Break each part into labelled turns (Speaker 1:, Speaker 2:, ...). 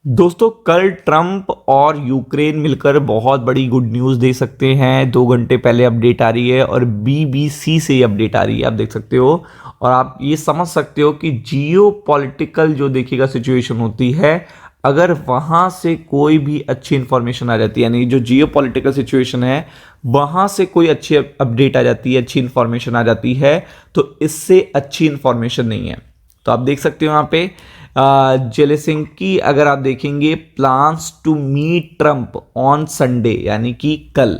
Speaker 1: दोस्तों कल ट्रंप और यूक्रेन मिलकर बहुत बड़ी गुड न्यूज़ दे सकते हैं। 2 घंटे पहले अपडेट आ रही है और बीबीसी से ये अपडेट आ रही है, आप देख सकते हो। और आप ये समझ सकते हो कि जियो पॉलिटिकल जो देखिएगा सिचुएशन होती है, अगर वहाँ से कोई भी अच्छी इंफॉर्मेशन आ जाती है, यानी जो जियो पॉलिटिकल सिचुएशन है वहाँ से कोई अच्छी अपडेट आ जाती है, अच्छी इंफॉर्मेशन आ जाती है, तो इससे अच्छी इंफॉर्मेशन नहीं है। तो आप देख सकते हो यहाँ पे जेलेसिंकी अगर आप देखेंगे plans to meet Trump on Sunday यानी कि कल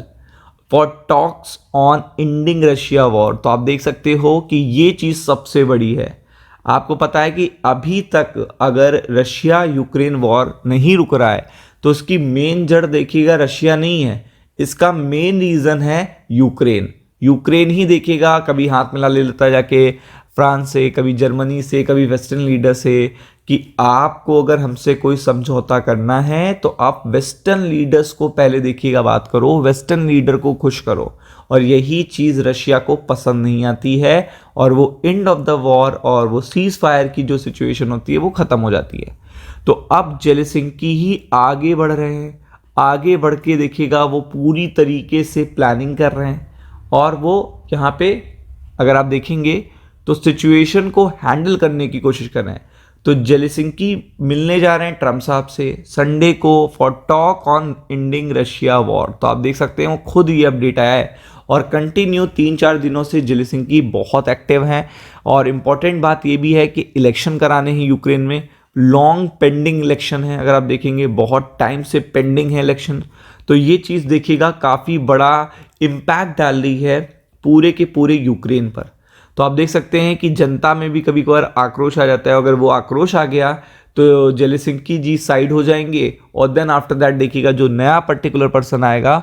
Speaker 1: for talks on ending Russia war. तो आप देख सकते हो कि ये चीज़ सबसे बड़ी है। आपको पता है कि अभी तक अगर रशिया यूक्रेन वॉर नहीं रुक रहा है तो उसकी मेन जड़ देखिएगा रशिया नहीं है, इसका मेन रीज़न है यूक्रेन। यूक्रेन ही देखिएगा कभी हाथ मिला ले लेता जाके फ्रांस से, कभी जर्मनी से, कभी वेस्टर्न लीडर से, कि आपको अगर हमसे कोई समझौता करना है तो आप वेस्टर्न लीडर्स को पहले देखिएगा बात करो, वेस्टर्न लीडर को खुश करो। और यही चीज़ रशिया को पसंद नहीं आती है और वो एंड ऑफ द वॉर और वो सीज फायर की जो सिचुएशन होती है वो ख़त्म हो जाती है। तो अब जेलेसिंकी ही आगे बढ़ रहे हैं, आगे बढ़ के देखिएगा वो पूरी तरीके से प्लानिंग कर रहे हैं और वो यहाँ पे अगर आप देखेंगे तो सिचुएशन को हैंडल करने की कोशिश कर रहे हैं। तो जेलेसिंकी मिलने जा रहे हैं ट्रम्प साहब से संडे को for talk on ending Russia war. तो आप देख सकते हैं वो खुद ये अपडेट आया है और कंटिन्यू 3-4 दिनों से जेलेसिंकी बहुत एक्टिव हैं। और इम्पॉर्टेंट बात ये भी है कि इलेक्शन कराने हैं यूक्रेन में, लॉन्ग पेंडिंग इलेक्शन है, अगर आप देखेंगे बहुत टाइम से पेंडिंग है इलेक्शन। तो ये चीज़ देखिएगा काफ़ी बड़ा इम्पैक्ट डाल रही है पूरे के पूरे यूक्रेन पर। तो आप देख सकते हैं कि जनता में भी कभी कभार आक्रोश आ जाता है, अगर वो आक्रोश आ गया तो जेलेसिंकी जी साइड हो जाएंगे और देन आफ्टर दैट देखिएगा जो नया पर्टिकुलर पर्सन आएगा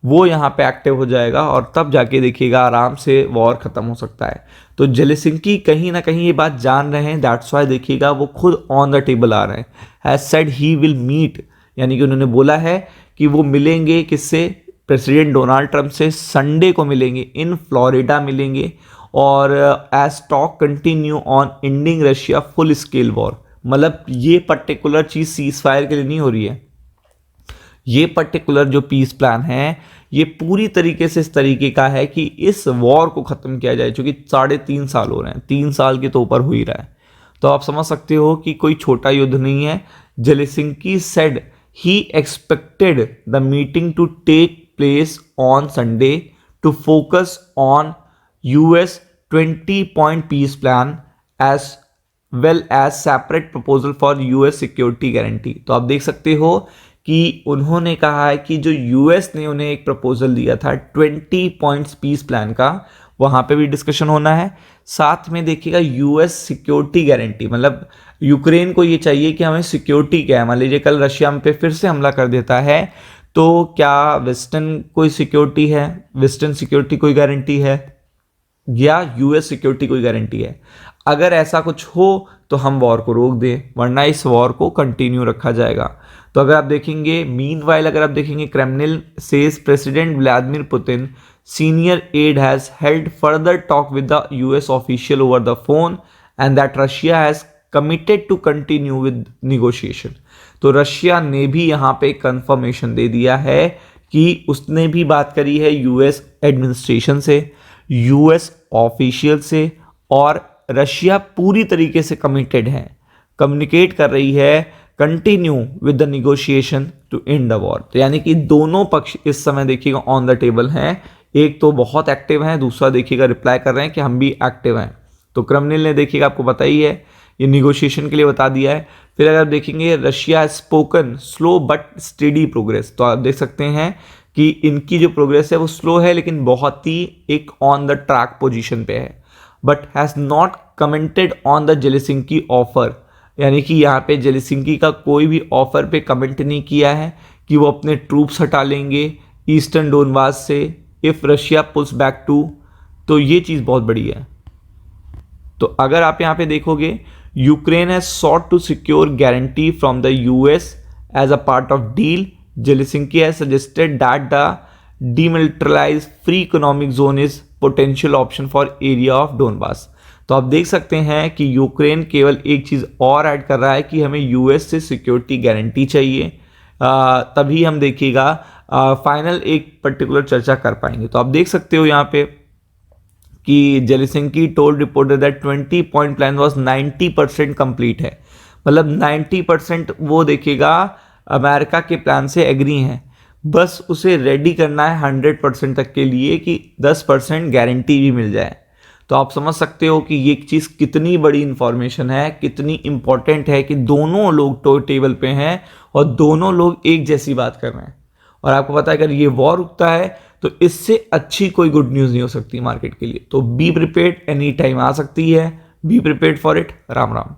Speaker 1: वो यहाँ पे एक्टिव हो जाएगा और तब जाके देखिएगा आराम से वॉर ख़त्म हो सकता है। तो जेलेसिंकी कहीं ना कहीं ये बात जान रहे हैं, दैट्स वाई देखिएगा वो खुद ऑन द टेबल आ रहे हैं। Has said he will meet, यानी कि उन्होंने बोला है कि वो मिलेंगे किससे, प्रेसिडेंट डोनाल्ड ट्रंप से संडे को मिलेंगे, इन फ्लोरिडा मिलेंगे। और as talk continue on ending Russia full scale war, मतलब ये पर्टिकुलर चीज़ सीज फायर के लिए नहीं हो रही है, ये पर्टिकुलर जो पीस प्लान है ये पूरी तरीके से इस तरीके का है कि इस वॉर को ख़त्म किया जाए, क्योंकि 3.5 साल हो रहे हैं, 3 साल के तो ऊपर हो ही रहा है। तो आप समझ सकते हो कि कोई छोटा युद्ध नहीं है। Zelenskyy said he expected the meeting to take place on Sunday to focus on US 20-point peace plan as well as separate proposal for US security guarantee। तो आप देख सकते हो कि उन्होंने कहा है कि जो US ने उन्हें एक प्रपोजल दिया था 20 पॉइंट्स पीस प्लान का, वहाँ पे भी डिस्कशन होना है। साथ में देखिएगा US सिक्योरिटी गारंटी, मतलब यूक्रेन को ये चाहिए कि हमें सिक्योरिटी क्या है, मान लीजिए कल रशिया हम पे फिर से हमला कर देता है तो क्या वेस्टर्न कोई सिक्योरिटी है, वेस्टर्न सिक्योरिटी कोई गारंटी है या US सिक्योरिटी कोई गारंटी है। अगर ऐसा कुछ हो तो हम वॉर को रोक दें, वरना इस वॉर को कंटिन्यू रखा जाएगा। तो अगर आप देखेंगे मीनवाइल अगर आप देखेंगे Kremlin says president Vladimir Putin senior aide has held further talk with the US official over the phone and that Russia has committed to continue with negotiation. तो रशिया ने भी यहाँ पे कंफर्मेशन दे दिया है कि उसने भी बात करी है US एडमिनिस्ट्रेशन से, US ऑफिशियल से, और रशिया पूरी तरीके से कमिटेड है, कम्युनिकेट कर रही है continue with the negotiation to end the war. तो यानी कि दोनों पक्ष इस समय देखिएगा ऑन द टेबल हैं, एक तो बहुत एक्टिव हैं, दूसरा देखिएगा रिप्लाई कर रहे हैं कि हम भी एक्टिव हैं। तो क्रेमलिन ने देखिएगा आपको पता ही है ये निगोशिएशन के लिए बता दिया है। फिर अगर आप देखेंगे Russia spoken slow but steady progress, तो आप देख सकते हैं कि इनकी जो प्रोग्रेस है वो स्लो है लेकिन बहुत ही एक ऑन द ट्रैक पोजीशन पे है, but has not commented on the Zelenskyy offer, यानी कि यहाँ पे जेलेसिंकी का कोई भी ऑफर पे कमेंट नहीं किया है कि वो अपने ट्रूप्स हटा लेंगे ईस्टर्न डोनबास से if Russia pulls back too. तो ये चीज़ बहुत बड़ी है। तो अगर आप यहाँ पे देखोगे Ukraine has sought to secure guarantee from the US as a part of deal. Zelensky has suggested that the demilitarized free economic zone is potential option for area of Donbass। तो आप देख सकते हैं कि यूक्रेन केवल एक चीज़ और add कर रहा है कि हमें यूएस से सिक्योरिटी गारंटी चाहिए, तभी हम देखिएगा फाइनल एक पर्टिकुलर चर्चा कर पाएंगे। तो आप देख सकते हो यहाँ पे कि Zelensky told reporter that 20 point plan was 90% complete है। मतलब 90% वो देखिएगा अमेरिका के प्लान से एग्री हैं, बस उसे रेडी करना है 100% तक के लिए कि 10% गारंटी भी मिल जाए। तो आप समझ सकते हो कि ये चीज़ कितनी बड़ी इंफॉर्मेशन है, कितनी इंपॉर्टेंट है कि दोनों लोग तो टेबल पे हैं और दोनों लोग एक जैसी बात कर रहे हैं। और आपको पता है अगर ये वॉर रुकता है तो इससे अच्छी कोई गुड न्यूज़ नहीं हो सकती मार्केट के लिए। तो बी प्रिपेयर्ड, एनी टाइम आ सकती है, be prepared for it. Ram Ram.